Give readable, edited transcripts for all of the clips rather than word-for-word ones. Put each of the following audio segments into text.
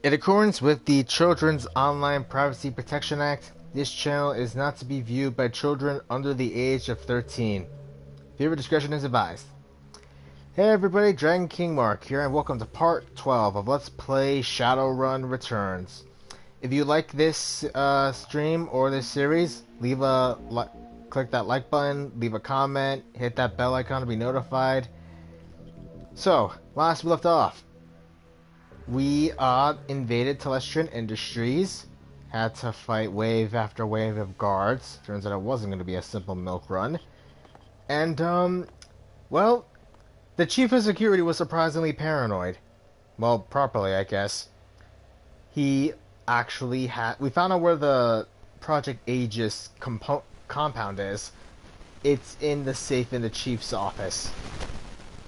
In accordance with the Children's Online Privacy Protection Act, this channel is not to be viewed by children under the age of 13. Viewer discretion is advised. Hey everybody, Dragon King Mark here, and welcome to part 12 of Let's Play Shadowrun Returns. If you like this stream or this series, click that like button, leave a comment, hit that bell icon to be notified. So, last we left off, we invaded Telestrian Industries, had to fight wave after wave of guards. Turns out it wasn't going to be a simple milk run. And, well, the chief of security was surprisingly paranoid. Well, properly, I guess. He actually we found out where the Project Aegis compound is. It's in the safe in the chief's office.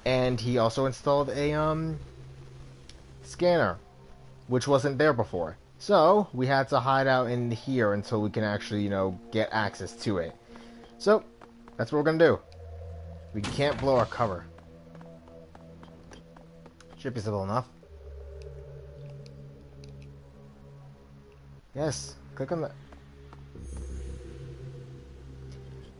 And he also installed a, scanner, which wasn't there before. So, we had to hide out in here until we can actually, get access to it. So, that's what we're gonna do. We can't blow our cover. Should be simple enough. Yes, click on that.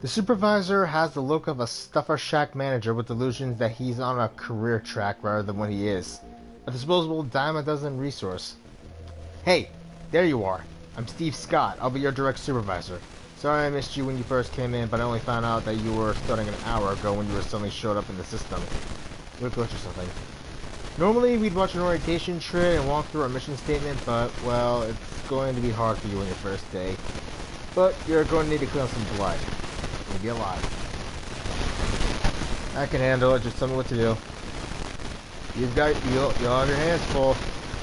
The supervisor has the look of a stuffer shack manager with delusions that he's on a career track rather than what he is. A disposable dime-a-dozen resource. Hey, there you are. I'm Steve Scott. I'll be your direct supervisor. Sorry I missed you when you first came in, but I only found out that you were starting an hour ago when you were suddenly showed up in the system. You're a glitch or something. Normally, we'd watch an orientation tray and walk through our mission statement, but, well, it's going to be hard for you on your first day. But you're going to need to clean up some blood. You'll be alive. I can handle it, just tell me what to do. You'll have your hands full.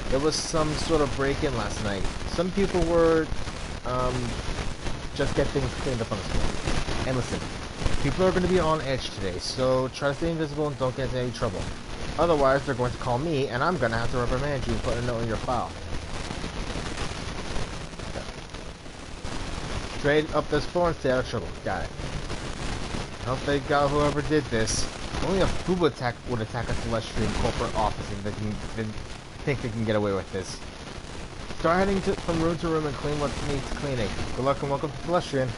There was some sort of break-in last night. Some people were, just get things cleaned up on the spot. And listen, people are going to be on edge today, so try to stay invisible and don't get into any trouble. Otherwise, they're going to call me, and I'm going to have to reprimand you and put a note in your file. Trade up this floor and stay out of trouble. Got it. I hope they got whoever did this. Only a fool would attack a Celestian corporate office and they think they can get away with this. Start heading from room to room and clean what needs cleaning. Good luck and welcome to Celestian.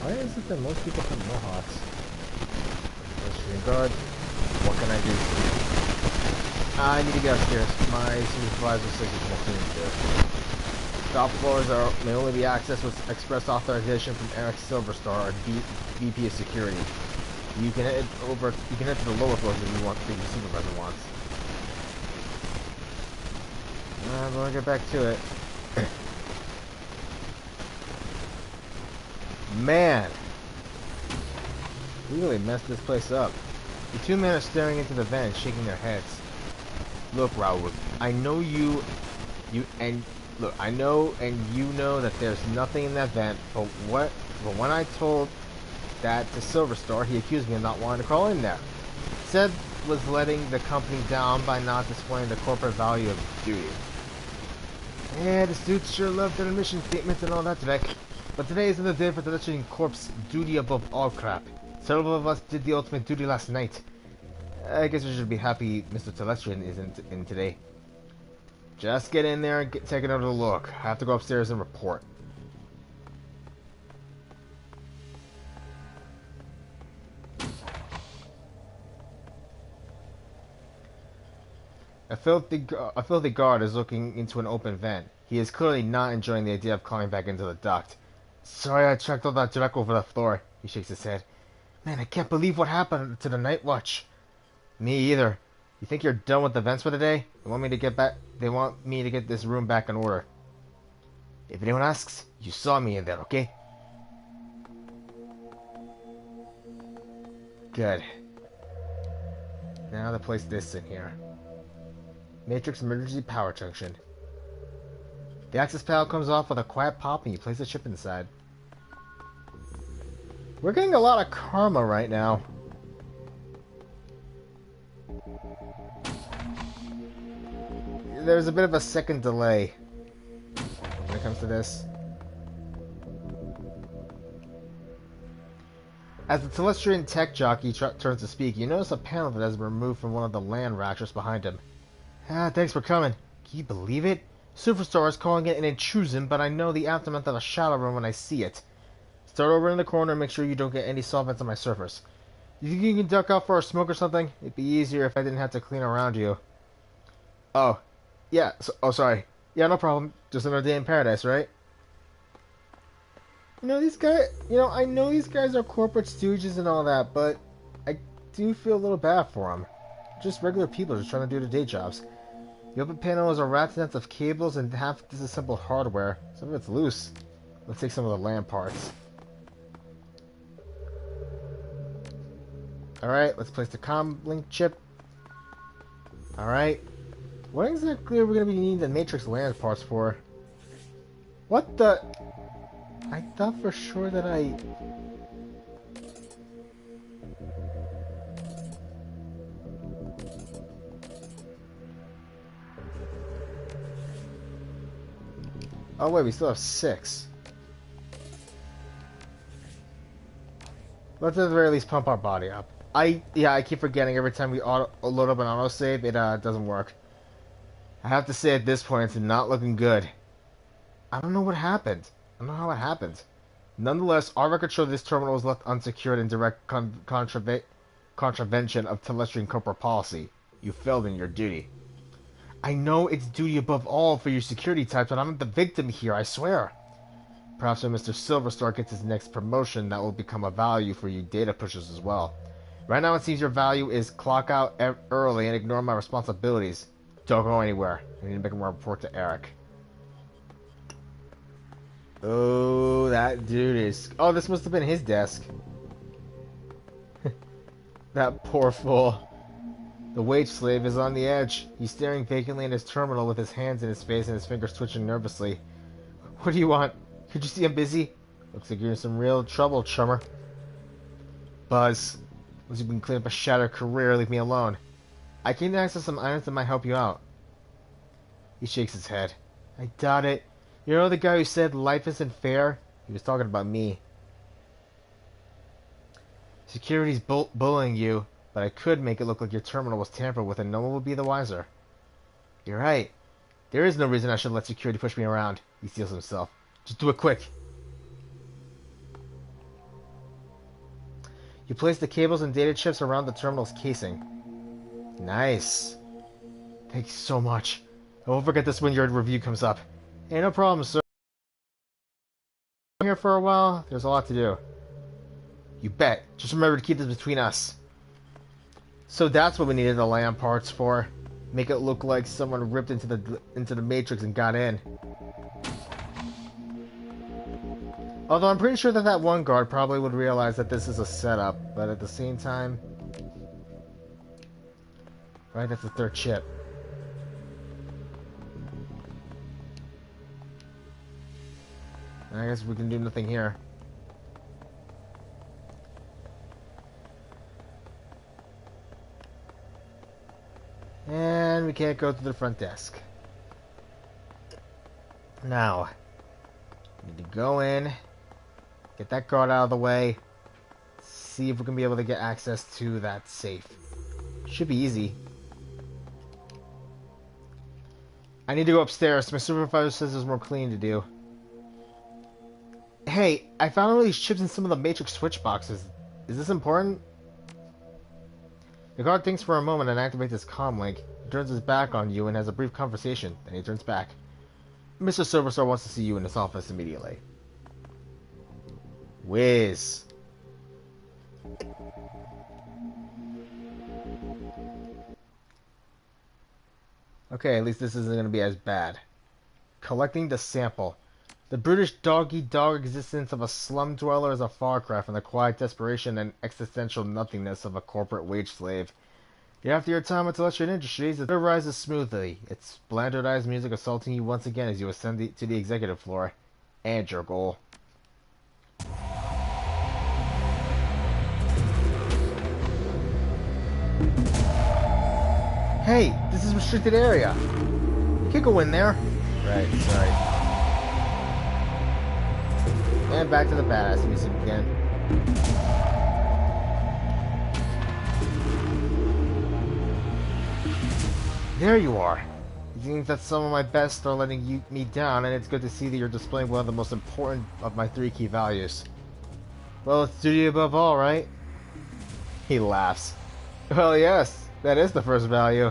Why is it that most people have mohawks? Celestian guard. What can I do for you? I need to get upstairs. My supervisor says you can clean upstairs. Top floors may only be accessed with express authorization from Eric Silverstar, our VP of Security. You can head to the lower floors if you want, if the supervisor wants. I'm gonna get back to it. Man, we really messed this place up. The two men are staring into the vent, shaking their heads. Look, Raoul, I know I know and you know that there's nothing in that vent, but when I told that to Silverstar, he accused me of not wanting to crawl in there. Said was letting the company down by not displaying the corporate value of duty. Yeah, the suits sure love their mission statements and all that today. But today isn't the day for the Telestrian Corp's duty above all crap. Several of us did the ultimate duty last night. I guess we should be happy Mr. Telestrian isn't in today. Just get in there and take another look. I have to go upstairs and report. A filthy guard is looking into an open vent. He is clearly not enjoying the idea of climbing back into the duct. Sorry I tracked all that junk over the floor. He shakes his head. Man, I can't believe what happened to the night watch. Me either. You think you're done with the vents for the day? They want me to get this room back in order. If anyone asks, you saw me in there, okay? Good. Now to place this in here. Matrix emergency power junction. The access panel comes off with a quiet pop and you place the chip inside. We're getting a lot of karma right now. There's a bit of a second delay when it comes to this. As the Telestrian tech jockey turns to speak, you notice a panel that has been removed from one of the land ratchets behind him. Thanks for coming. Can you believe it? Superstar is calling it an intrusion, but I know the aftermath of a Shadowrun when I see it. Start over in the corner and make sure you don't get any solvents on my surface. You think you can duck out for a smoke or something? It'd be easier if I didn't have to clean around you. Oh. Yeah. Sorry. Yeah, no problem. Just another day in paradise, right? These guys... I know these guys are corporate stooges and all that, but I do feel a little bad for them. Just regular people just trying to do their day jobs. The open panel is a rat's nest of cables and half disassembled hardware. Some of it's loose. Let's take some of the land parts. Alright, let's place the comm link chip. Alright. What exactly are we going to be needing the Matrix land parts for? What the... I thought for sure that I... Oh wait, we still have 6. Let's at the very least pump our body up. I keep forgetting every time we load up an autosave, it doesn't work. I have to say at this point, it's not looking good. I don't know what happened. I don't know how it happened. Nonetheless, our records show this terminal was left unsecured in direct contravention of Telestrian corporate policy. You failed in your duty. I know it's duty above all for your security types, but I'm not the victim here, I swear. Perhaps when Mr. Silverstar gets his next promotion, that will become a value for you data pushers as well. Right now it seems your value is clock out early and ignore my responsibilities. Don't go anywhere. I need to make a report to Eric. Oh, that dude is... Oh, this must have been his desk. That poor fool. The wage slave is on the edge. He's staring vacantly at his terminal with his hands in his face and his fingers twitching nervously. What do you want? Could you see I'm busy? Looks like you're in some real trouble, chummer. Buzz, once you've been cleaning up a shattered career, leave me alone. I came to access some items that might help you out. He shakes his head. I doubt it. You know the guy who said life isn't fair? He was talking about me. Security's bullying you, but I could make it look like your terminal was tampered with and no one would be the wiser. You're right. There is no reason I should let security push me around. He steals himself. Just do it quick. You place the cables and data chips around the terminal's casing. Nice. Thanks so much. I won't forget this when your review comes up. Hey, no problem, sir. I'm here for a while. There's a lot to do. You bet. Just remember to keep this between us. So that's what we needed the land parts for. Make it look like someone ripped into the Matrix and got in. Although I'm pretty sure that one guard probably would realize that this is a setup, but at the same time... Right, that's the third chip. I guess we can do nothing here. And we can't go to the front desk. Now, we need to go in, get that guard out of the way, see if we can be able to get access to that safe. Should be easy. I need to go upstairs. My supervisor says there's more cleaning to do. Hey, I found all these chips in some of the Matrix switch boxes. Is this important? The guard thinks for a moment and activates his comm link. He turns his back on you and has a brief conversation. Then he turns back. Mr. Silverstar wants to see you in his office immediately. Whiz. Okay, at least this isn't going to be as bad. Collecting the sample. The brutish dog-eat-dog existence of a slum dweller is a far cry from the quiet desperation and existential nothingness of a corporate wage slave. Yet after your time at Telestrian Industries, the door rises smoothly, its blandardized music assaulting you once again as you ascend to the executive floor. And your goal. Hey, this is restricted area. You can't go in there. Right, sorry. And back to the badass music again. There you are. It seems that some of my best are letting me down, and it's good to see that you're displaying one of the most important of my 3 key values. Well, it's duty above all, right? He laughs. Well, yes, that is the first value.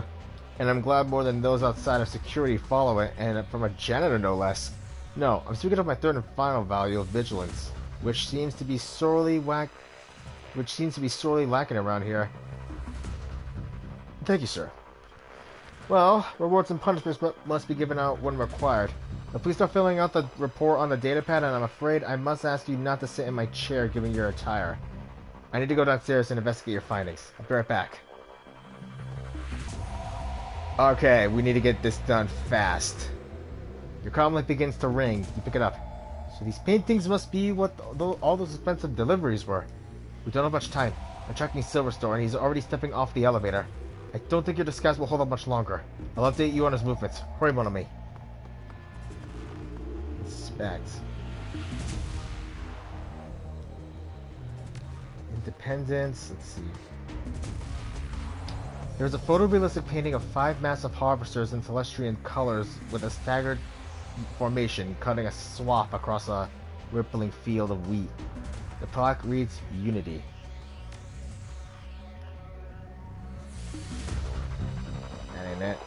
And I'm glad more than those outside of security follow it, and from a janitor no less. No, I'm speaking of my third and final value of vigilance, which seems to be sorely lacking around here. Thank you, sir. Well, rewards and punishments must be given out when required. Now please start filling out the report on the datapad, and I'm afraid I must ask you not to sit in my chair given your attire. I need to go downstairs and investigate your findings. I'll be right back. Okay, we need to get this done fast. Your comm light begins to ring. You pick it up. So these paintings must be what all those expensive deliveries were. We don't have much time. I'm tracking Silverstone, and he's already stepping off the elevator. I don't think your disguise will hold up much longer. I'll update you on his movements. Hurry, mon ami. Inspect. Independence. Let's see. There's a photorealistic painting of 5 massive harvesters in Celestian colors with a staggered formation cutting a swath across a rippling field of wheat. The plaque reads Unity. That ain't it.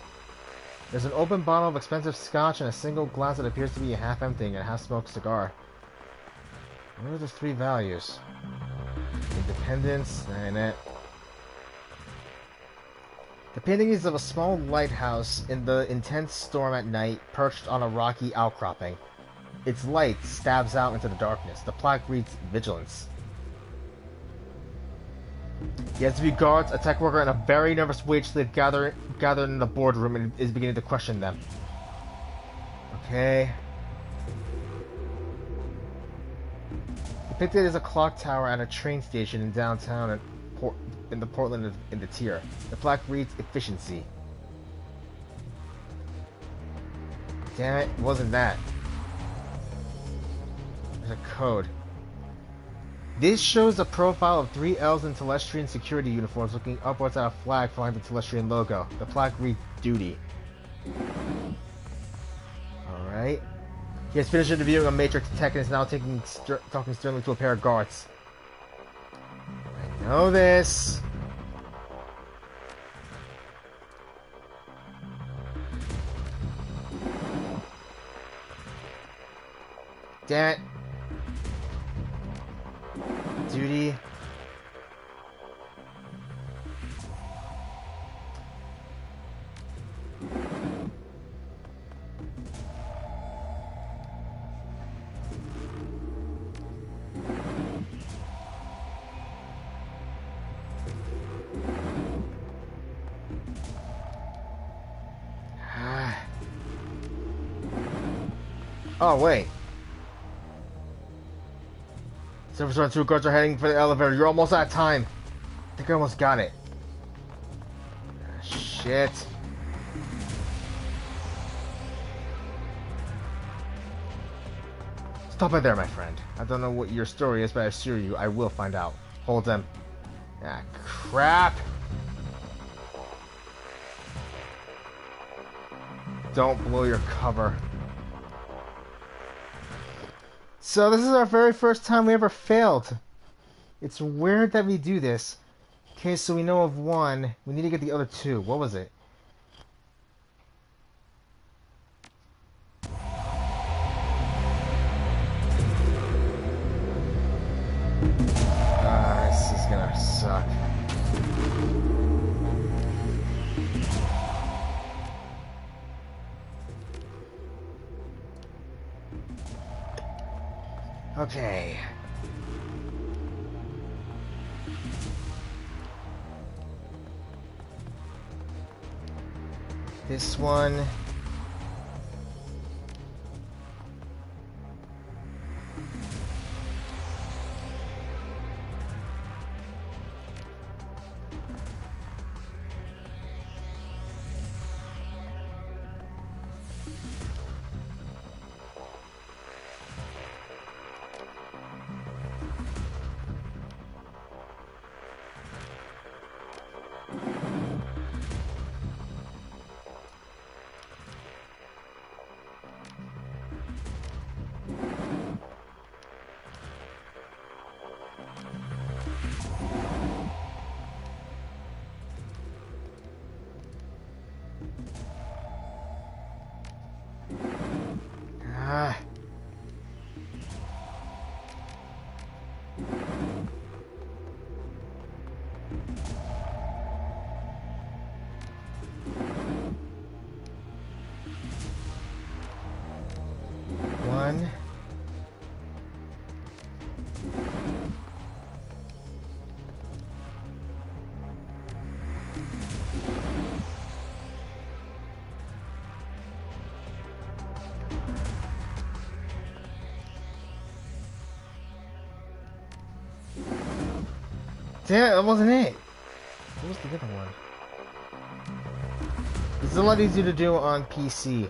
There's an open bottle of expensive scotch and a single glass that appears to be half empty and a half-smoked cigar. What are the 3 values? Independence. That ain't it. The painting is of a small lighthouse in the intense storm at night, perched on a rocky outcropping. Its light stabs out into the darkness. The plaque reads Vigilance. He has to be guards, a tech worker, and a very nervous wage slave gathered in the boardroom and is beginning to question them. Okay. Depicted is a clock tower at a train station in downtown in the Portland in the tier. The plaque reads Efficiency. Damn it, it wasn't that. There's a code. This shows a profile of 3 elves in Telestrian security uniforms looking upwards at a flag flying the Telestrian logo. The plaque reads Duty. Alright. He has finished interviewing a Matrix tech and is now talking sternly to a pair of guards. I know this. Damn it. Duty. Oh, wait. Silverstone 2 guards are heading for the elevator. You're almost out of time. I think I almost got it. Shit. Stop right there, my friend. I don't know what your story is, but I assure you, I will find out. Hold them. Ah, crap. Don't blow your cover. So this is our very first time we ever failed. It's weird that we do this. Okay, so we know of 1. We need to get the other 2. What was it? This is gonna suck. Okay. This one. Damn, that wasn't it. What was the different one? This is a lot easier to do on PC.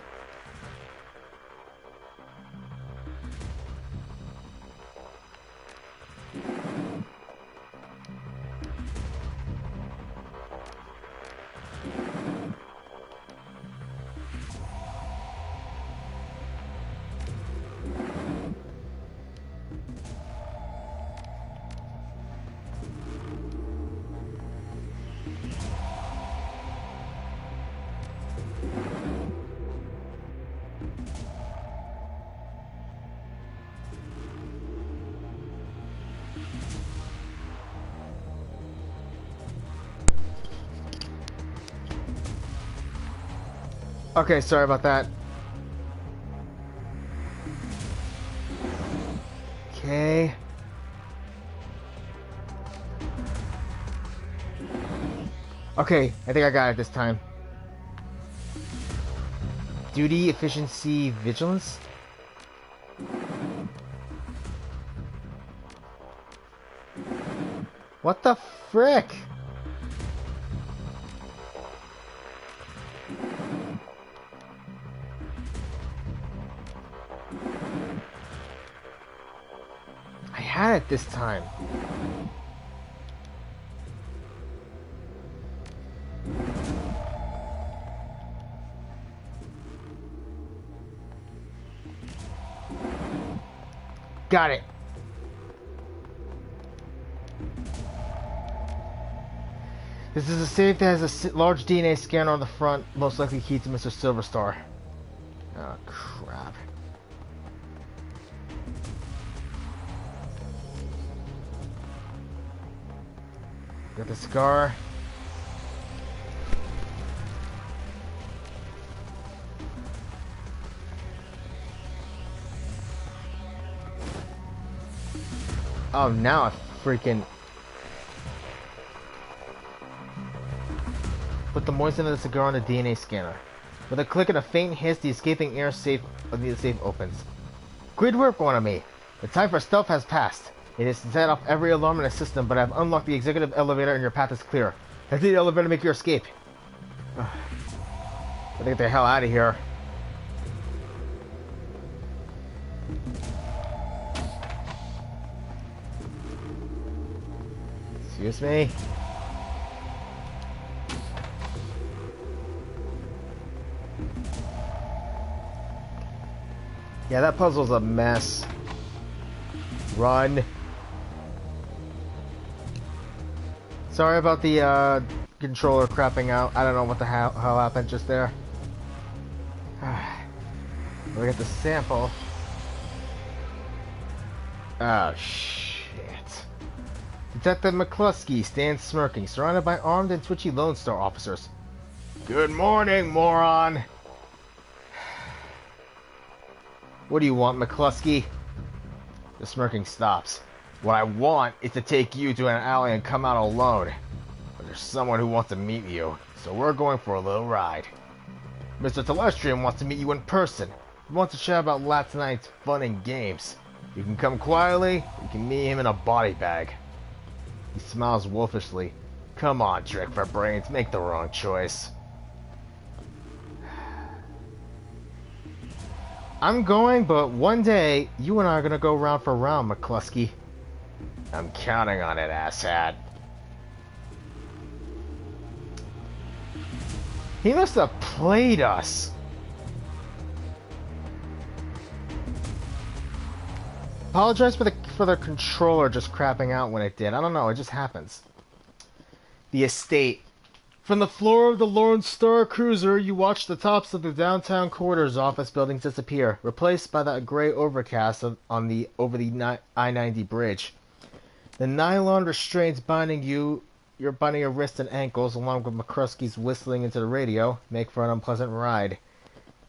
Okay, sorry about that. Okay. Okay, I think I got it this time. Duty, efficiency, vigilance? What the frick? I had it this time. Got it. This is a safe that has a large DNA scanner on the front, most likely key to Mr. Silverstar. Oh, crap. Got the cigar. Oh, now I freaking... Put the moisten of the cigar on the DNA scanner. With a click and a faint hiss, the escaping air safe of the safe opens. Good work, one of me. The time for stealth has passed. It is to set off every alarm in the system, but I've unlocked the executive elevator and your path is clear. Exit the elevator to make your escape. Gotta get the hell out of here. Excuse me. Yeah, that puzzle's a mess. Run. Sorry about the controller crapping out. I don't know what the hell happened just there. Look at the sample. Oh, shit. Detective McCluskey stands smirking, surrounded by armed and twitchy Lone Star officers. Good morning, moron! What do you want, McCluskey? The smirking stops. What I want is to take you to an alley and come out alone. But there's someone who wants to meet you, so we're going for a little ride. Mr. Telestrian wants to meet you in person. He wants to chat about last night's fun and games. You can come quietly, you can meet him in a body bag. He smiles wolfishly. Come on, Trick for Brains, make the wrong choice. I'm going, but one day, you and I are gonna go round for round, McCluskey. I'm counting on it, asshat. He must have played us. Apologize for the controller just crapping out when it did. I don't know, it just happens. The estate. From the floor of the Lone Star Cruiser, you watch the tops of the downtown quarters office buildings disappear, replaced by that gray overcast over the I-90 bridge. The nylon restraints binding your wrists and ankles, along with McCluskey's whistling into the radio, make for an unpleasant ride.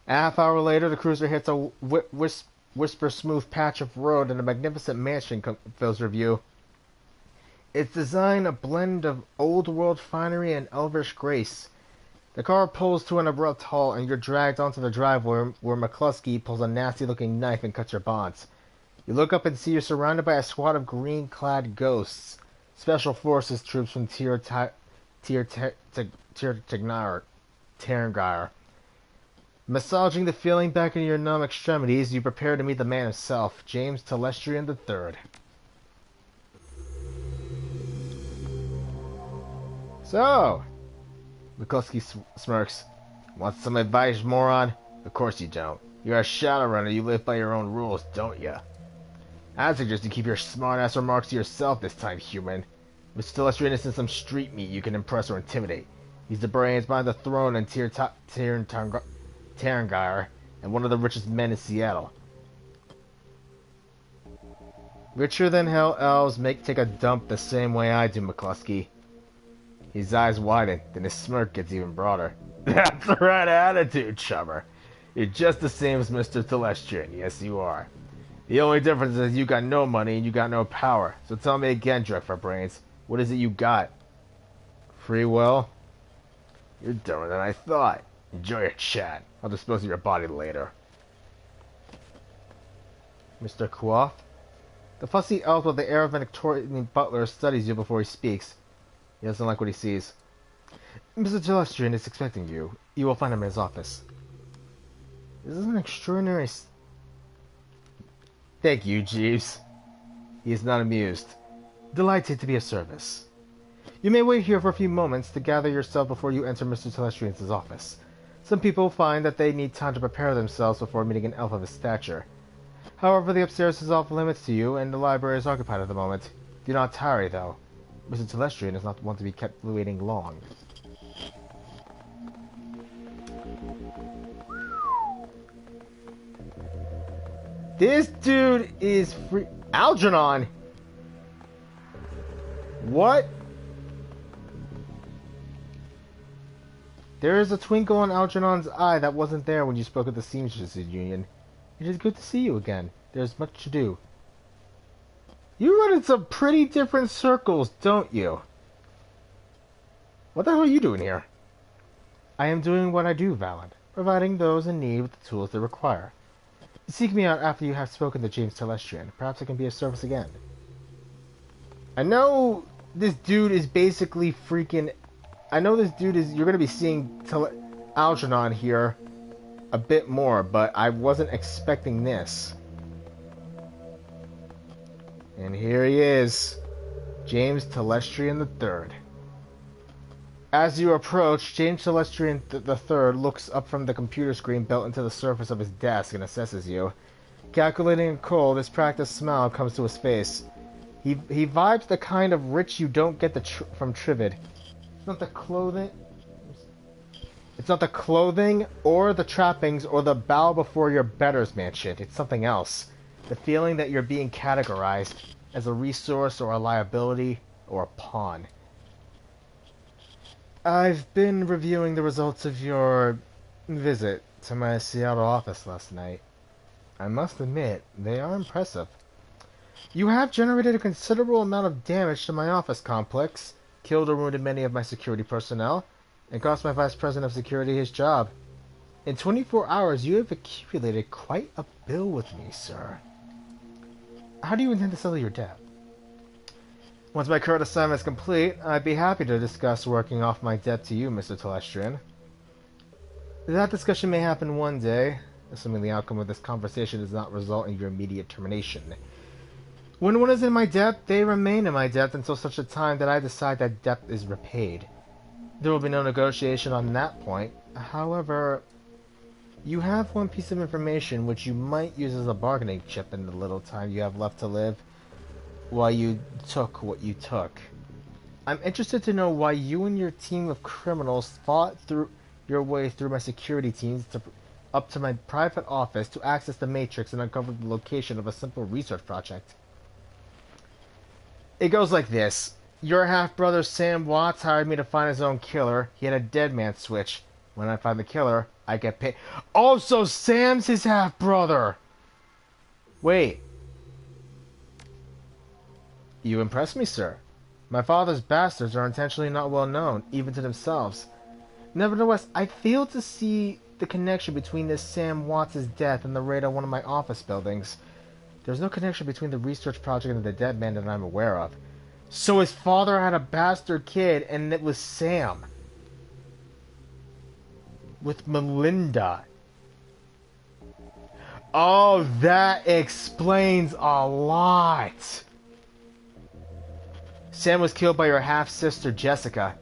A half hour later, the cruiser hits a whisper-smooth patch of road, and a magnificent mansion fills your view. Its design a blend of old-world finery and elvish grace. The car pulls to an abrupt halt, and you're dragged onto the driveway where McCluskey pulls a nasty-looking knife and cuts your bonds. You look up and see you're surrounded by a squad of green-clad ghosts. Special Forces troops from Terengire. Massaging the feeling back in your numb extremities, you prepare to meet the man himself, James Telestrian III. So, McCluskey smirks. Want some advice, moron? Of course you don't. You're a Shadowrunner, you live by your own rules, don't ya? I'd suggest you keep your smart-ass remarks to yourself this time, human. Mr. Telestrian isn't some street meat you can impress or intimidate. He's the brains behind the throne in Terengire, and one of the richest men in Seattle. Richer than hell elves take a dump the same way I do, McCluskey. His eyes widen, then his smirk gets even broader. That's the right attitude, chummer. You're just the same as Mr. Telestrian, yes you are. The only difference is you got no money and you got no power. So tell me again, Jerk for Brains, what is it you got? Free will? You're dumber than I thought. Enjoy your chat. I'll dispose of your body later. Mr. Quoth? The fussy elf with the air of an Victorian butler studies you before he speaks. He doesn't like what he sees. Mr. Telestrian is expecting you. You will find him in his office. This is an extraordinary... Thank you, Jeeves. He is not amused. Delighted to be of service. You may wait here for a few moments to gather yourself before you enter Mr. Telestrian's office. Some people find that they need time to prepare themselves before meeting an elf of his stature. However, the upstairs is off limits to you, and the library is occupied at the moment. Do not tarry, though. Mr. Telestrian is not one to be kept waiting long. This dude is free. Algernon! What? There is a twinkle in Algernon's eye that wasn't there when you spoke at the Seamsters Union. It is good to see you again. There's much to do. You run in some pretty different circles, don't you? What the hell are you doing here? I am doing what I do, Valant, providing those in need with the tools they require. Seek me out after you have spoken to James Telestrian. Perhaps I can be of service again. I know this dude is basically freaking... I know this dude is... You're going to be seeing Algernon here a bit more, but I wasn't expecting this. And here he is, James Telestrian III. As you approach, James Telestrian III looks up from the computer screen built into the surface of his desk and assesses you. Calculating a cold, this practiced smile comes to his face. He vibes the kind of rich you don't get from Trivid. It's not the clothing... It's not the clothing, or the trappings, or the bow before your betters man shit. It's something else. The feeling that you're being categorized as a resource or a liability or a pawn. I've been reviewing the results of your visit to my Seattle office last night. I must admit, they are impressive. You have generated a considerable amount of damage to my office complex, killed or wounded many of my security personnel, and cost my Vice President of Security his job. In 24 hours, you have accumulated quite a bill with me, sir. How do you intend to settle your debt? Once my current assignment is complete, I'd be happy to discuss working off my debt to you, Mr. Telestrian. That discussion may happen one day, assuming the outcome of this conversation does not result in your immediate termination. When one is in my debt, they remain in my debt until such a time that I decide that debt is repaid. There will be no negotiation on that point. However, you have one piece of information which you might use as a bargaining chip in the little time you have left to live while you took what you took. I'm interested to know why you and your team of criminals fought through your way through my security teams up to my private office to access the Matrix and uncover the location of a simple research project. It goes like this. Your half-brother Sam Watts hired me to find his own killer. He had a dead man switch. When I find the killer, I get paid. Oh, so Sam's his half-brother! Wait. You impress me, sir. My father's bastards are intentionally not well known, even to themselves. Nevertheless, I fail to see the connection between this Sam Watts' death and the raid on one of my office buildings. There's no connection between the research project and the dead man that I'm aware of. So his father had a bastard kid, and it was Sam. With Melinda. Oh, that explains a lot. Sam was killed by your half-sister, Jessica.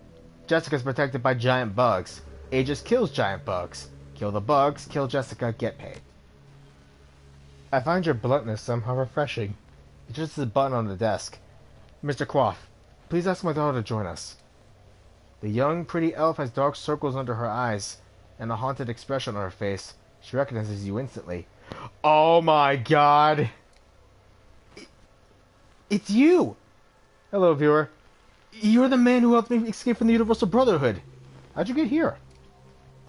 Jessica's protected by giant bugs. Aegis kills giant bugs. Kill the bugs, kill Jessica, get paid. I find your bluntness somehow refreshing. It's just a button on the desk. Mr. Quaff, please ask my daughter to join us. The young, pretty elf has dark circles under her eyes and a haunted expression on her face. She recognizes you instantly. Oh my god! It's you! Hello, viewer. You're the man who helped me escape from the Universal Brotherhood. How'd you get here?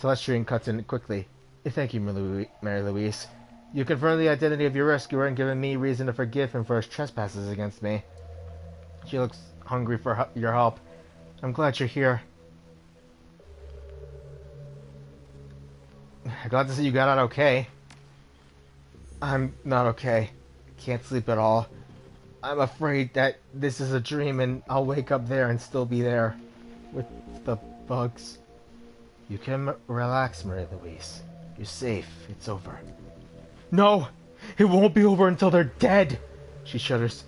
Telestrian cuts in quickly. Thank you, Mary Louise. You confirmed the identity of your rescuer and given me reason to forgive him for his trespasses against me. She looks hungry for your help. I'm glad you're here. Glad to see you got out okay. I'm not okay. Can't sleep at all. I'm afraid that this is a dream and I'll wake up there and still be there. With the bugs. You can relax, Marie Louise. You're safe. It's over. No! It won't be over until they're dead! She shudders.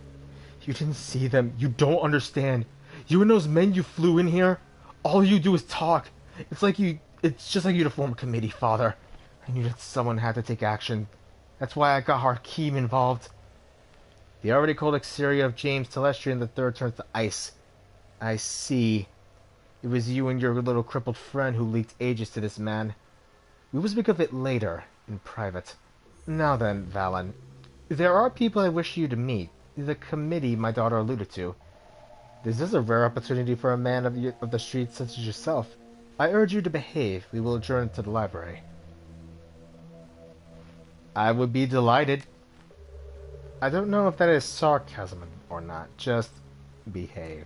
You didn't see them. You don't understand. You and those men you flew in here, all you do is talk. It's just like you to form a committee, Father. I knew that someone had to take action. That's why I got Hakeem involved. The already cold exterior of James Telestrian III turns to ice. I see. It was you and your little crippled friend who leaked Aegis to this man. We will speak of it later, in private. Now then, Valen. There are people I wish you to meet. The committee my daughter alluded to. This is a rare opportunity for a man of the streets such as yourself. I urge you to behave. We will adjourn to the library. I would be delighted. I don't know if that is sarcasm or not. Just behave.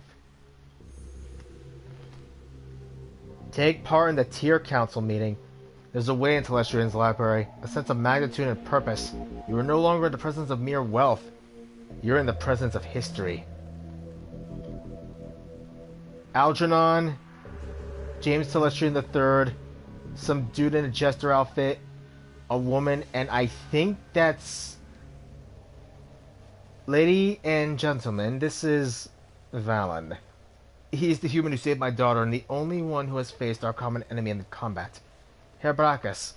Take part in the Tier Council meeting. There's a way into Telestrian's library, a sense of magnitude and purpose. You are no longer in the presence of mere wealth. You're in the presence of history. Algernon, James Telestrian III, some dude in a jester outfit, a woman, and I think that's... Lady and gentlemen, this is Valen. He's the human who saved my daughter and the only one who has faced our common enemy in the combat. Herr Brackus,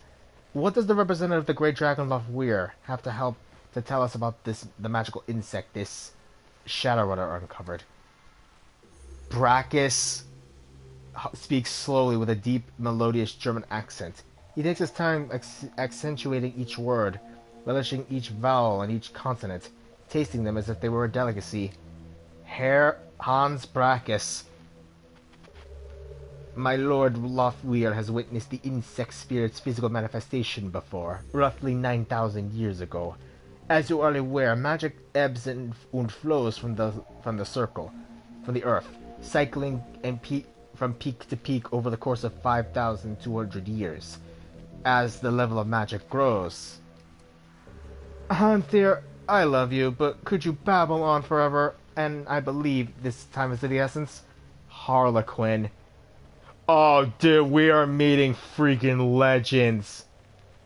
what does the representative of the Great Dragon Love Weir have to help to tell us about the magical insect this Shadowrunner uncovered? Brackus speaks slowly with a deep, melodious German accent. He takes his time accentuating each word, relishing each vowel and each consonant, tasting them as if they were a delicacy. Herr Hans Brackus. My Lord Lothweir has witnessed the insect spirit's physical manifestation before, roughly 9,000 years ago. As you are aware, magic ebbs and flows from the circle, from the earth, cycling from peak to peak over the course of 5,200 years. As the level of magic grows. Hanthir, I love you, but could you babble on forever? And I believe this time is of the essence. Harlequin. Oh, dude, we are meeting freaking legends.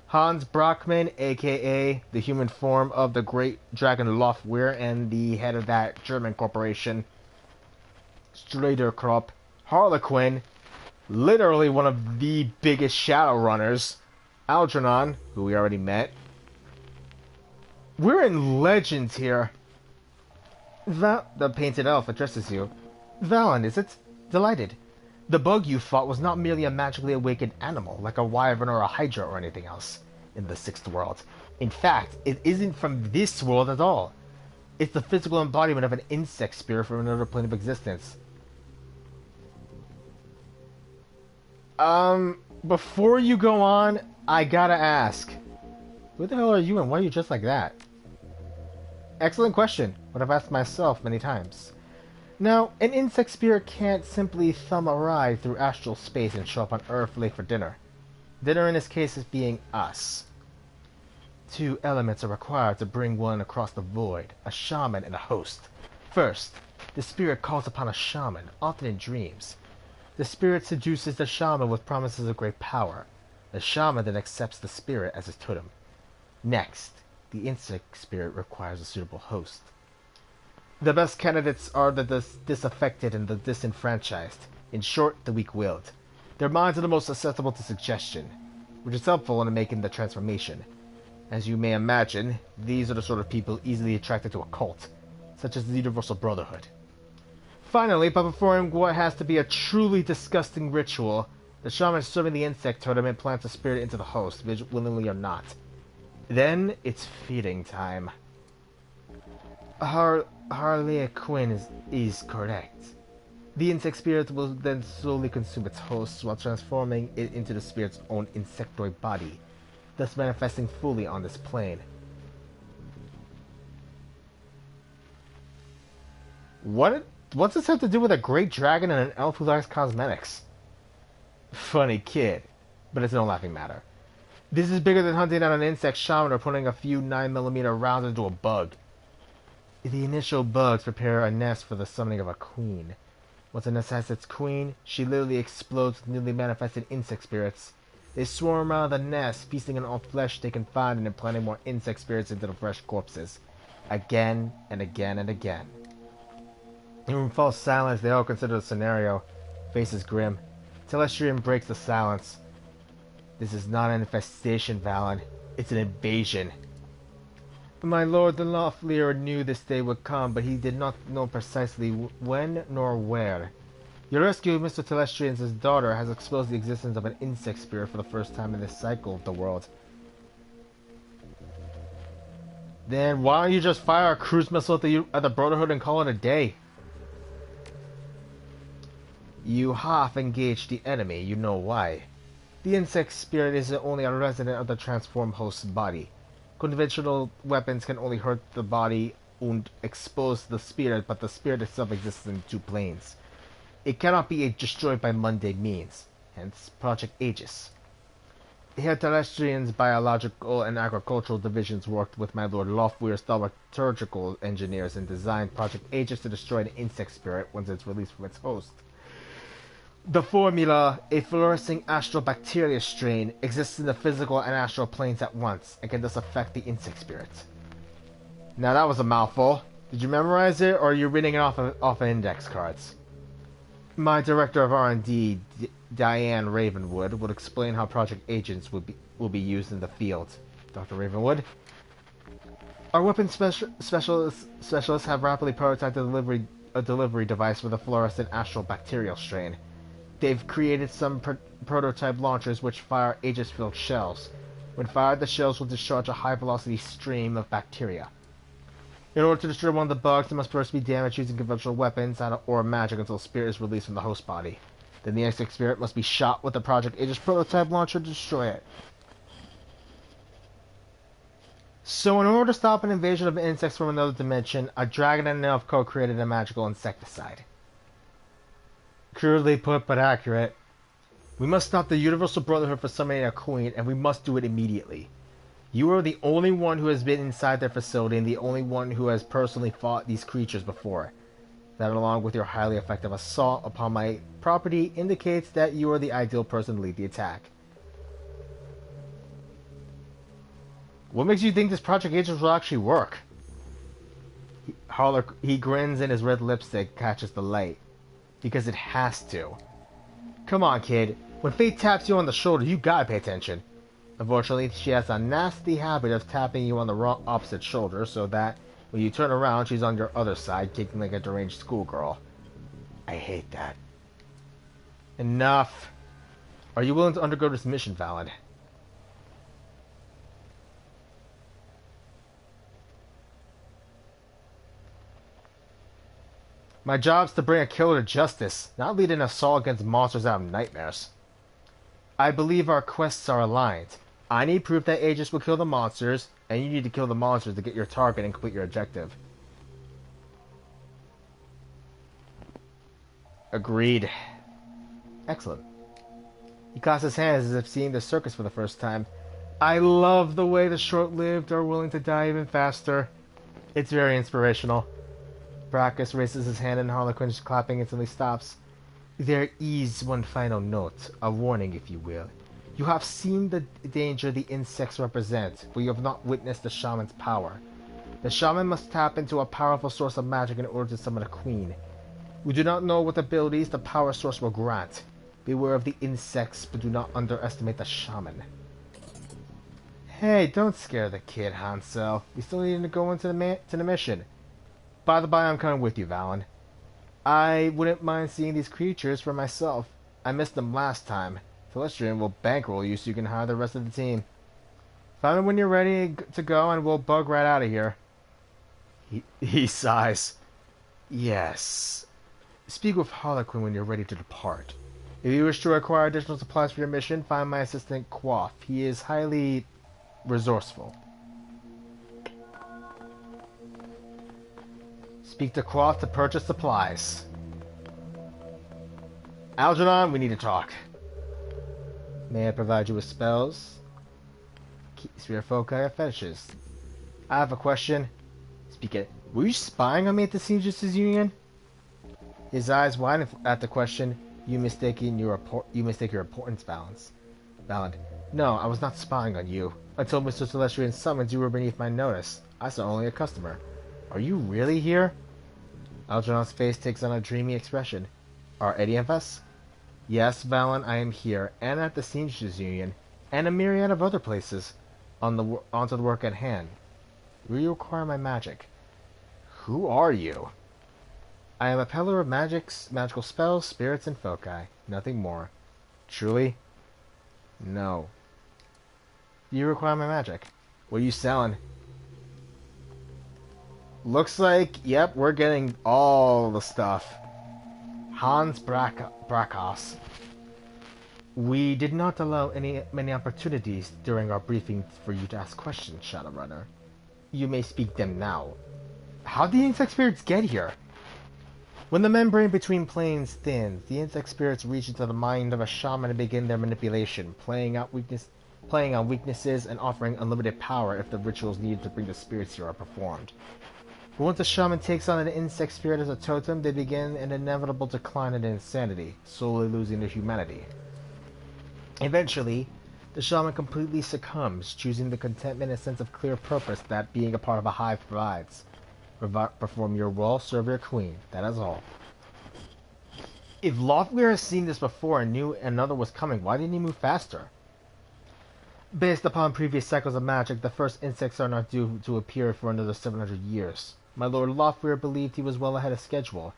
Hans Brockman, aka the human form of the Great Dragon Lothweir and the head of that German corporation. Straderkrop. Harlequin, literally one of the biggest Shadowrunners. Algernon, who we already met. We're in legends here. The painted elf addresses you. Valen, is it? Delighted. The bug you fought was not merely a magically awakened animal, like a wyvern or a hydra or anything else in the Sixth World. In fact, it isn't from this world at all. It's the physical embodiment of an insect spirit from another plane of existence. Before you go on, I gotta ask. Who the hell are you and why are you just like that? Excellent question, what I've asked myself many times. Now, an insect spirit can't simply thumb a ride through astral space and show up on Earth late for dinner. Dinner in this case is being us. Two elements are required to bring one across the void, a shaman and a host. First, The spirit calls upon a shaman, often in dreams. The spirit seduces the shaman with promises of great power. The shaman then accepts the spirit as his totem. Next, the insect spirit requires a suitable host. The best candidates are the disaffected and the disenfranchised. In short, the weak-willed. Their minds are the most susceptible to suggestion, which is helpful in making the transformation. As you may imagine, these are the sort of people easily attracted to a cult, such as the Universal Brotherhood. Finally, by performing what has to be a truly disgusting ritual, the shaman serving the insect totem implants a spirit into the host, willingly or not. Then, it's feeding time. Harley Quinn is correct. The insect spirit will then slowly consume its host while transforming it into the spirit's own insectoid body, thus manifesting fully on this plane. What's this have to do with a great dragon and an elf who likes cosmetics? Funny kid, but it's no laughing matter. This is bigger than hunting down an insect shaman or putting a few 9mm rounds into a bug. The initial bugs prepare a nest for the summoning of a queen. Once a nest has its queen, she literally explodes with newly manifested insect spirits. They swarm around the nest, feasting on all flesh they can find and implanting more insect spirits into the fresh corpses. Again and again and again. In false silence, they all consider the scenario. Faces grim. Telestrian breaks the silence. This is not an infestation, Valen. It's an invasion. My lord, the Lofleer knew this day would come, but he did not know precisely when nor where. Your rescue of Mr. Telestrian's daughter has exposed the existence of an insect spirit for the first time in this cycle of the world. Then why don't you just fire a cruise missile at the Brotherhood and call it a day? You half engaged the enemy, you know why. The insect spirit is only a resident of the transformed host's body. Conventional weapons can only hurt the body and expose the spirit, but the spirit itself exists in two planes. It cannot be destroyed by mundane means, hence Project Aegis. Here Telestrian's biological and agricultural divisions worked with my lord Lofweir's thaumaturgical engineers and designed Project Aegis to destroy the insect spirit once it's released from its host. The formula, a fluorescing astral bacteria strain, exists in the physical and astral planes at once, and can thus affect the insect spirit. Now that was a mouthful. Did you memorize it, or are you reading it off of index cards? My director of R&D, Diane Ravenwood, would explain how Project Agents will be used in the field. Dr. Ravenwood? Our weapons specialists have rapidly prototyped a delivery device for the fluorescent astral bacterial strain. They've created some prototype launchers which fire Aegis-filled shells. When fired, the shells will discharge a high-velocity stream of bacteria. In order to destroy one of the bugs, it must first be damaged using conventional weapons or magic until spirit is released from the host body. Then the insect spirit must be shot with the Project Aegis prototype launcher to destroy it. So in order to stop an invasion of insects from another dimension, a dragon and an elf co-created a magical insecticide. Crudely put, but accurate. We must stop the Universal Brotherhood from summoning a queen, and we must do it immediately. You are the only one who has been inside their facility, and the only one who has personally fought these creatures before. That, along with your highly effective assault upon my property, indicates that you are the ideal person to lead the attack. What makes you think this Project Agents will actually work? He grins and his red lipstick catches the light. Because it has to. Come on, kid. When fate taps you on the shoulder, you gotta pay attention. Unfortunately, she has a nasty habit of tapping you on the wrong opposite shoulder, so that when you turn around, she's on your other side, kicking like a deranged schoolgirl. I hate that. Enough. Are you willing to undergo this mission, Valen? My job's to bring a killer to justice, not lead an assault against monsters out of nightmares. I believe our quests are aligned. I need proof that Aegis will kill the monsters, and you need to kill the monsters to get your target and complete your objective. Agreed. Excellent. He clasps his hands as if seeing the circus for the first time. I love the way the short-lived are willing to die even faster. It's very inspirational. Brackus raises his hand and Harlequin's clapping instantly stops. There is one final note, a warning if you will. You have seen the danger the insects represent, but you have not witnessed the shaman's power. The shaman must tap into a powerful source of magic in order to summon a queen. We do not know what abilities the power source will grant. Beware of the insects, but do not underestimate the shaman. Hey, don't scare the kid, Hansel. We still need to go into the mission. By the by, I'm coming with you, Valen. I wouldn't mind seeing these creatures for myself. I missed them last time. Celestian will bankroll you so you can hire the rest of the team. Find me when you're ready to go and we'll bug right out of here. He sighs. Yes. Speak with Harlequin when you're ready to depart. If you wish to acquire additional supplies for your mission, find my assistant Quaff. He is highly resourceful. Speak to Quaff to purchase supplies. Algernon, we need to talk. May I provide you with spells? Sphere foci or fetishes? I have a question. Speak it. Were you spying on me at the Seamstresses Union? His eyes widen at the question. You mistake your importance, Valen. No, I was not spying on you. Until Mr. Celestian summons you were beneath my notice. I saw only a customer. Are you really here? Algernon's face takes on a dreamy expression. Are any of us? Yes, Valen, I am here, and at the Seamstresses Union, and a myriad of other places, onto the work at hand. Will you require my magic? Who are you? I am a peddler of magical spells, spirits, and foci. Nothing more. Truly? No. Do you require my magic? What are you selling? Looks like, yep, we're getting all the stuff. Hans Brackhaus. We did not allow many opportunities during our briefing for you to ask questions, Shadowrunner. You may speak them now. How did the insect spirits get here? When the membrane between planes thins, the insect spirits reach into the mind of a shaman and begin their manipulation, playing on weaknesses and offering unlimited power if the rituals needed to bring the spirits here are performed. But once a shaman takes on an insect spirit as a totem, they begin an inevitable decline in insanity, slowly losing their humanity. Eventually, the shaman completely succumbs, choosing the contentment and sense of clear purpose that being a part of a hive provides. Perform your role, serve your queen. That is all. If Lothweir has seen this before and knew another was coming, why didn't he move faster? Based upon previous cycles of magic, the first insects are not due to appear for another 700 years. My lord Lothweir believed he was well ahead of schedule.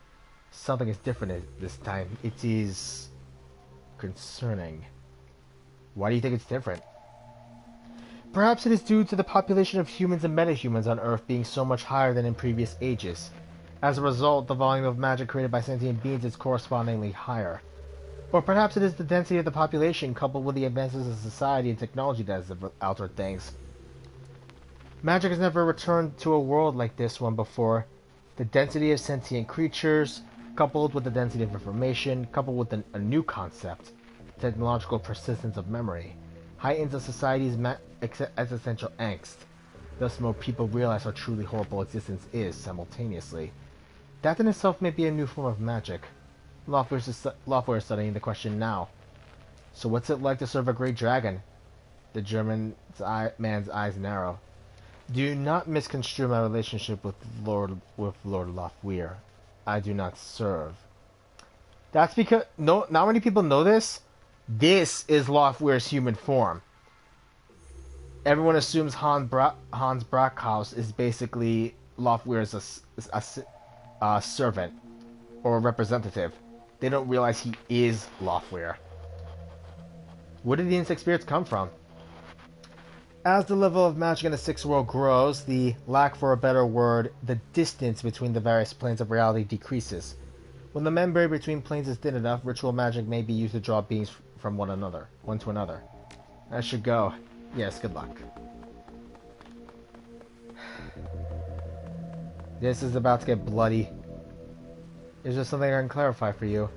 Something is different this time. It is concerning. Why do you think it's different? Perhaps it is due to the population of humans and metahumans on Earth being so much higher than in previous ages. As a result, the volume of magic created by sentient beings is correspondingly higher. Or perhaps it is the density of the population coupled with the advances of society and technology that has altered things. Magic has never returned to a world like this one before. The density of sentient creatures, coupled with the density of information, coupled with a new concept, technological persistence of memory, heightens a society's existential angst. Thus more people realize how truly horrible existence is simultaneously. That in itself may be a new form of magic. Lothweir is studying the question now. So what's it like to serve a great dragon? The German man's eyes narrow. Do not misconstrue my relationship with Lord Lothweir. I do not serve. That's because not many people know this. This is Lothweir's human form. Everyone assumes Hans Brackhaus is basically Lothweir's a servant or a representative. They don't realize he is Lothweir. Where did the insect spirits come from? As the level of magic in the Sixth World grows, the lack for a better word, the distance between the various planes of reality decreases. When the membrane between planes is thin enough, ritual magic may be used to draw beings from one to another. I should go. Yes, good luck. This is about to get bloody. Is there something I can clarify for you?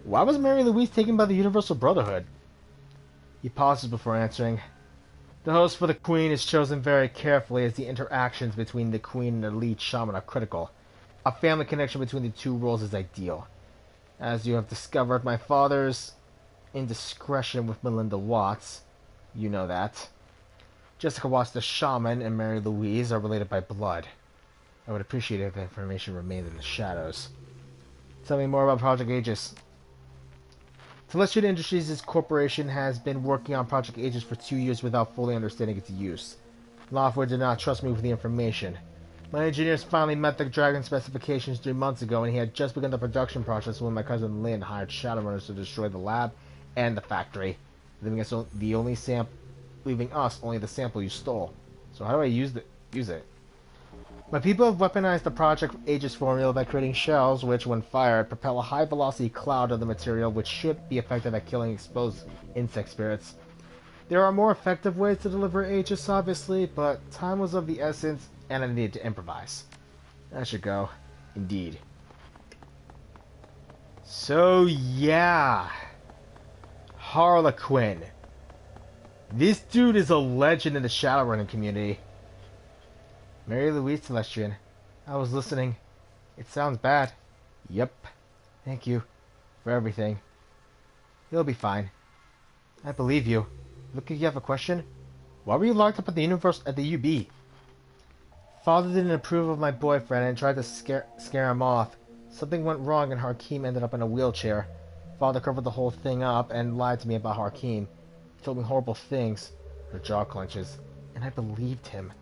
Why was Mary Louise taken by the Universal Brotherhood? He pauses before answering. The host for the Queen is chosen very carefully as the interactions between the Queen and the lead shaman are critical. A family connection between the two roles is ideal. As you have discovered, my father's indiscretion with Melinda Watts. You know that. Jessica Watts, the shaman, and Mary Louise are related by blood. I would appreciate it if the information remained in the shadows. Tell me more about Project Aegis. Celestial Industries' corporation has been working on Project Aegis for 2 years without fully understanding its use. Loftwood did not trust me with the information. My engineers finally met the Dragon specifications 3 months ago, and he had just begun the production process when my cousin Lynn hired Shadowrunners to destroy the lab and the factory, leaving us only the sample you stole. So how do I use it? My people have weaponized the Project Aegis formula by creating shells which, when fired, propel a high-velocity cloud of the material which should be effective at killing exposed insect spirits. There are more effective ways to deliver Aegis, obviously, but time was of the essence, and I needed to improvise. That should go. Indeed. So, yeah. Harlequin. This dude is a legend in the Shadowrunning community. Mary Louise Celestian. I was listening. It sounds bad. Yep. Thank you for everything. You'll be fine. I believe you. Look, if you have a question. Why were you locked up at the UB? Father didn't approve of my boyfriend and tried to scare him off. Something went wrong and Hakeem ended up in a wheelchair. Father covered the whole thing up and lied to me about Hakeem. He told me horrible things. Her jaw clenches. And I believed him.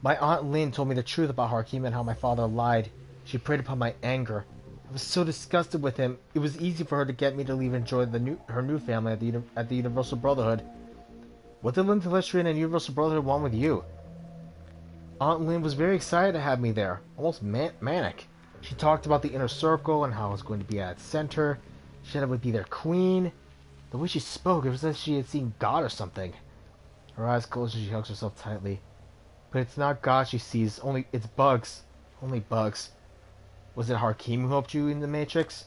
My Aunt Lynn told me the truth about Hakeem and how my father lied. She preyed upon my anger. I was so disgusted with him. It was easy for her to get me to leave and join her new family at the Universal Brotherhood. What did Lynn Telestrian and Universal Brotherhood want with you? Aunt Lynn was very excited to have me there, almost manic. She talked about the inner circle and how I was going to be at its center. She said I would be their queen. The way she spoke, it was as if she had seen God or something. Her eyes closed and she hugs herself tightly. But it's not God she sees, it's bugs. Only bugs. Was it Hakeem who helped you in the Matrix?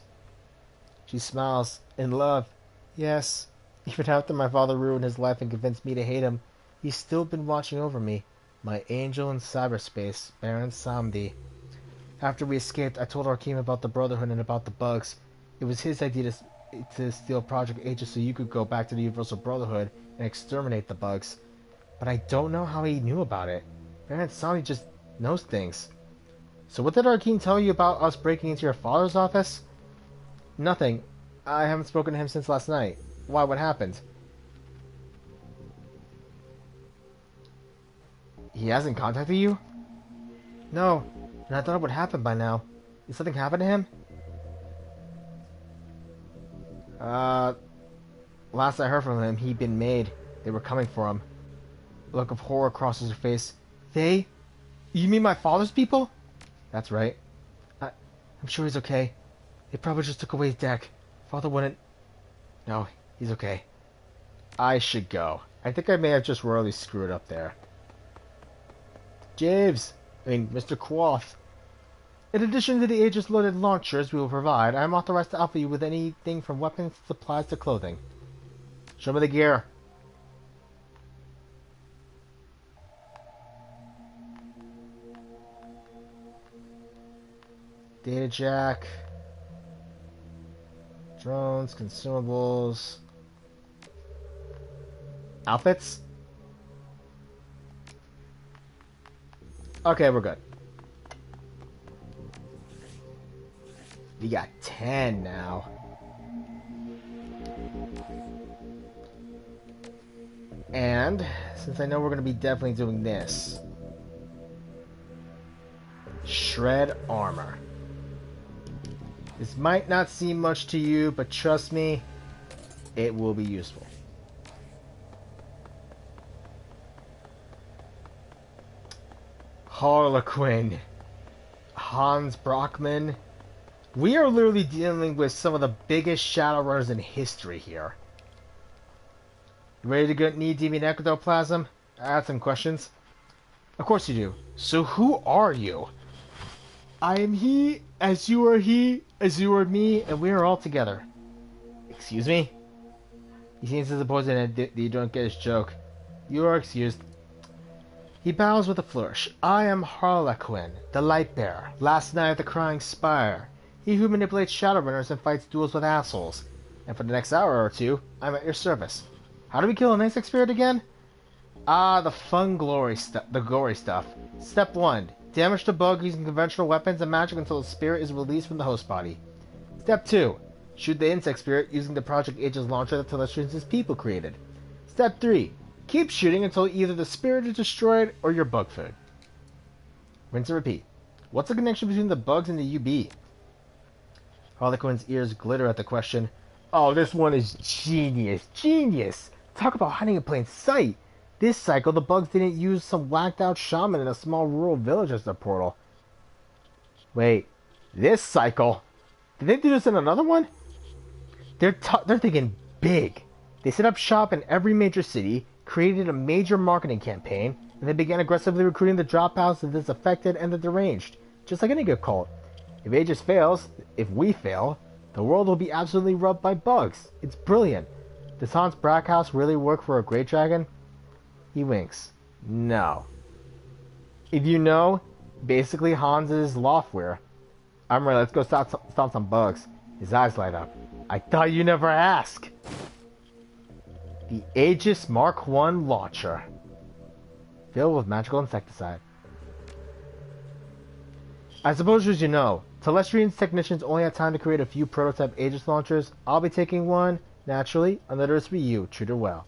She smiles. In love. Yes. Even after my father ruined his life and convinced me to hate him, he's still been watching over me. My angel in cyberspace, Baron Samdi. After we escaped, I told Hakeem about the Brotherhood and about the bugs. It was his idea to steal Project Aegis so you could go back to the Universal Brotherhood and exterminate the bugs. But I don't know how he knew about it. Baron Samdi just knows things. So what did Hakeem tell you about us breaking into your father's office? Nothing. I haven't spoken to him since last night. Why? What happened? He hasn't contacted you? No, and I thought it would happen by now. Did something happen to him? Last I heard from him, he'd been made. They were coming for him. A look of horror crosses her face. They? You mean my father's people? That's right. I'm sure he's okay. They probably just took away his deck. Father wouldn't... No, he's okay. I should go. I think I may have just royally screwed up there. Mr. Quoth. In addition to the Aegis-loaded launchers we will provide, I am authorized to offer you with anything from weapons, supplies to clothing. Show me the gear. Data jack. Drones, consumables. Outfits? Okay, we're good. We got 10 now. And since I know we're going to be definitely doing this, shred armor. This might not seem much to you, but trust me, it will be useful. Harlequin, Hans Brockman. We are literally dealing with some of the biggest Shadowrunners in history here. You ready to get deviant ectoplasm? I have some questions. Of course you do. So who are you? I am he, as you are me, and we are all together. Excuse me? He seems disappointed that you don't get his joke. You are excused. He bows with a flourish. I am Harlequin, the Lightbearer, last knight of the Crying Spire. He who manipulates Shadowrunners and fights duels with assholes. And for the next hour or two, I'm at your service. How do we kill an insect spirit again? Ah, the fun glory stuff. Step 1. Damage the bug using conventional weapons and magic until the spirit is released from the host body. Step 2. Shoot the insect spirit using the Project Aegis launcher that Telestrians' people created. Step 3. Keep shooting until either the spirit is destroyed or your bug food. Rinse and repeat. What's the connection between the bugs and the UB? Harlequin's ears glitter at the question. Oh, this one is genius. Genius! Talk about hiding in plain sight. This cycle, the bugs didn't use some whacked-out shaman in a small rural village as their portal. Wait, this cycle? Did they do this in another one? They're thinking big. They set up shop in every major city, created a major marketing campaign, and they began aggressively recruiting the dropouts, the disaffected, and the deranged. Just like any good cult. If Aegis fails, if we fail, the world will be absolutely rubbed by bugs. It's brilliant. Does Hans Brackhouse really work for a great dragon? He winks. No. If you know, basically Hans is Loftware. I'm ready, let's go stop some bugs. His eyes light up. I thought you never ask. The Aegis Mark I launcher. Filled with magical insecticide. I suppose as you know, Telestrian's technicians only have time to create a few prototype Aegis launchers. I'll be taking one, naturally, another is for you, treat her well.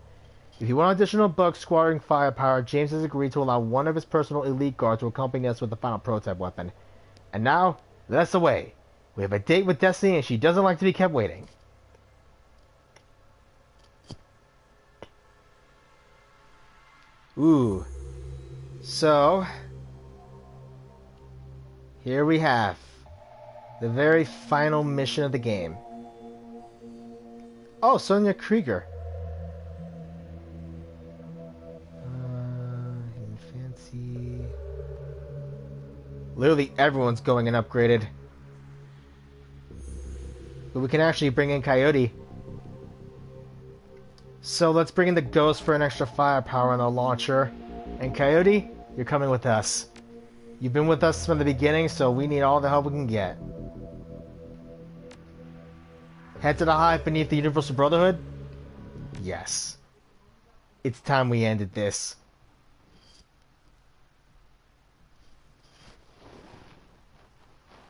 If you want additional bug squadron firepower, James has agreed to allow one of his personal elite guards to accompany us with the final prototype weapon. And now, let us away. We have a date with Destiny and she doesn't like to be kept waiting. Ooh. So, here we have the very final mission of the game. Oh, Sonia Krieger. Fancy. Literally everyone's going and upgraded. But we can actually bring in Coyote. So let's bring in the Ghost for an extra firepower on the launcher. And Coyote, you're coming with us. You've been with us from the beginning, so we need all the help we can get. Head to the hive beneath the Universal Brotherhood? Yes. It's time we ended this.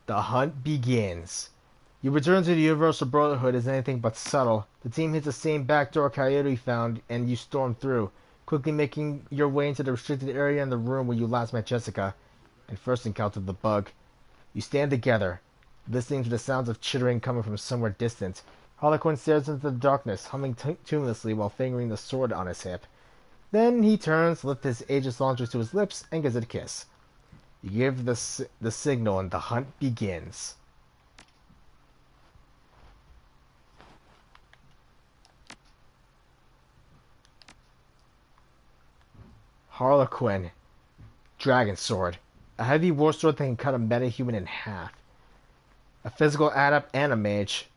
The hunt begins. You return to the Universal Brotherhood as anything but subtle. The team hits the same backdoor Coyote found, and you storm through, quickly making your way into the restricted area in the room where you last met Jessica, and first encountered the bug. You stand together, listening to the sounds of chittering coming from somewhere distant. Harlequin stares into the darkness, humming tunelessly while fingering the sword on his hip. Then he turns, lifts his Aegis launcher to his lips, and gives it a kiss. You give the signal, and the hunt begins. Harlequin. Dragon Sword. A heavy war sword that can cut a metahuman in half. A physical adept and a mage.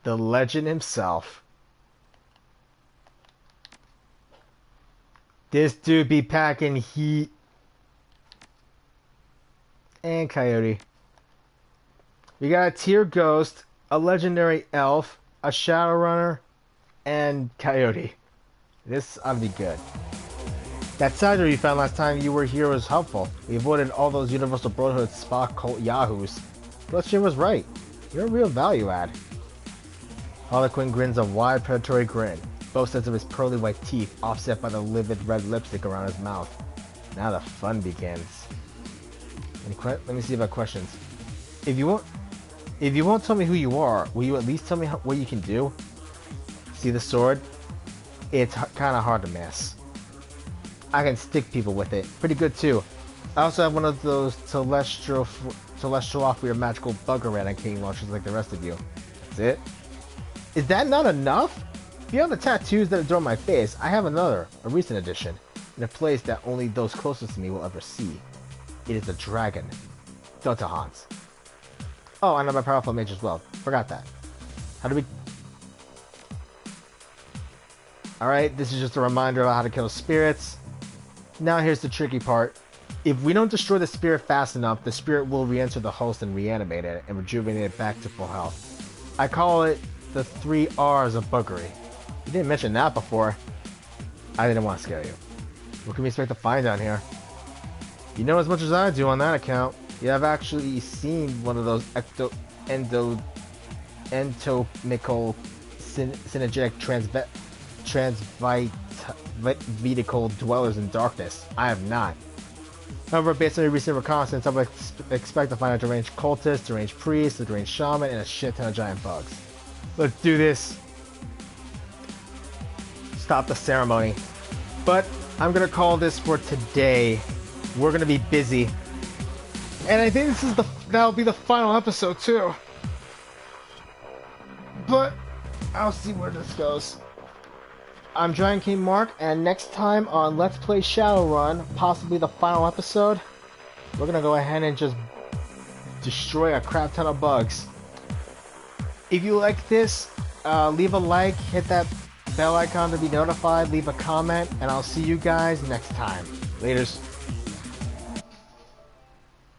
The legend himself. This dude be packing heat. And Coyote. We got a tier ghost, a legendary elf, a Shadowrunner, and Coyote. This ought to be good. That cider you found last time you were here was helpful. We avoided all those Universal Brotherhood Spock cult yahoos. Bloodstream was right. You're a real value add. Harlequin grins a wide predatory grin, both sides of his pearly white teeth offset by the livid red lipstick around his mouth. Now the fun begins. Let me see if I have questions. If you won't tell me who you are, will you at least tell me what you can do? See the sword? It's kind of hard to miss. I can stick people with it. Pretty good too. I also have one of those celestial off your magical bugger eradicating launchers like the rest of you. That's it? Is that not enough? Beyond the tattoos that adorn my face, I have another, a recent addition, in a place that only those closest to me will ever see. It is a dragon. Delta Hans. Oh, and I'm a powerful mage as well. Forgot that. How do we... Alright, this is just a reminder of how to kill spirits. Now here's the tricky part. If we don't destroy the spirit fast enough, the spirit will re-enter the host and reanimate it and rejuvenate it back to full health. I call it the 3 R's of buggery. You didn't mention that before. I didn't want to scare you. What can we expect to find down here? You know as much as I do on that account. Yeah, I've actually seen one of those entomical synergetic transvitical dwellers in darkness. I have not. However, based on your recent reconnaissance, I would expect to find a deranged cultist, deranged priest, a deranged shaman, and a shit ton of giant bugs. Let's do this. Stop the ceremony. But I'm gonna call this for today. We're gonna be busy. And I think that'll be the final episode too. But I'll see where this goes. I'm Giant King Mark, and next time on Let's Play Shadowrun, possibly the final episode, we're gonna go ahead and just destroy a crap ton of bugs. If you like this, leave a like, hit that bell icon to be notified, leave a comment, and I'll see you guys next time. Laters.